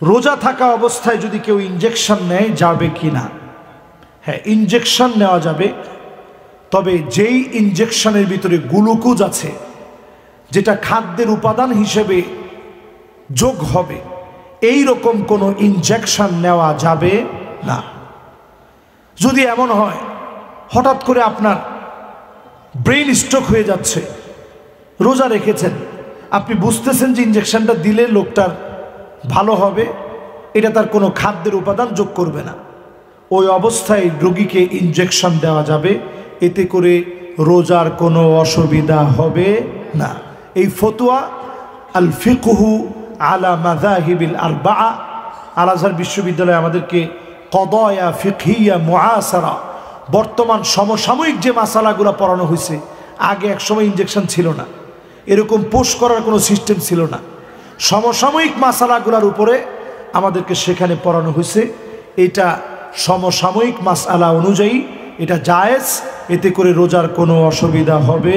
রোজা থাকা অবস্থায় যদি কেউ ইনজেকশন নেয় যাবে কি না? হ্যাঁ, ইনজেকশন নেওয়া যাবে, তবে যেই ইনজেকশনের ভিতরে গ্লুকোজ আছে, যেটা খাদ্যের উপাদান হিসেবে যোগ হবে, এই রকম কোনো ইনজেকশন নেওয়া যাবে না। যদি এমন হয় হঠাৎ করে আপনার ব্রেন স্ট্রোক হয়ে যাচ্ছে, রোজা রেখেছেন, আপনি বুঝতেছেন যে ইনজেকশনটা দিলে লোকটার ভালো হবে, এটা তার কোনো খাদ্যের উপাদান যোগ করবে না, ওই অবস্থায় রোগীকে ইনজেকশন দেওয়া যাবে, এতে করে রোজার কোনো অসুবিধা হবে না। এই ফতোয়া আল ফিকহু আলা মাযাহিবিল আরবাআ, আল আজহার বিশ্ববিদ্যালয় আমাদেরকে কদায়া ফিকহিয়া মুআসারা, বর্তমান সমসাময়িক যে মাসালাগুলো পড়ানো হয়েছে, আগে একসময় ইনজেকশন ছিল না, এরকম পোস্ট করার কোনো সিস্টেম ছিল না, সমসাময়িক মাসালাগুলোর উপরে আমাদেরকে সেখানে পড়ানো হয়েছে। এটা সমসাময়িক মাসআলা অনুযায়ী এটা জায়েজ, এতে করে রোজার কোনো অসুবিধা হবে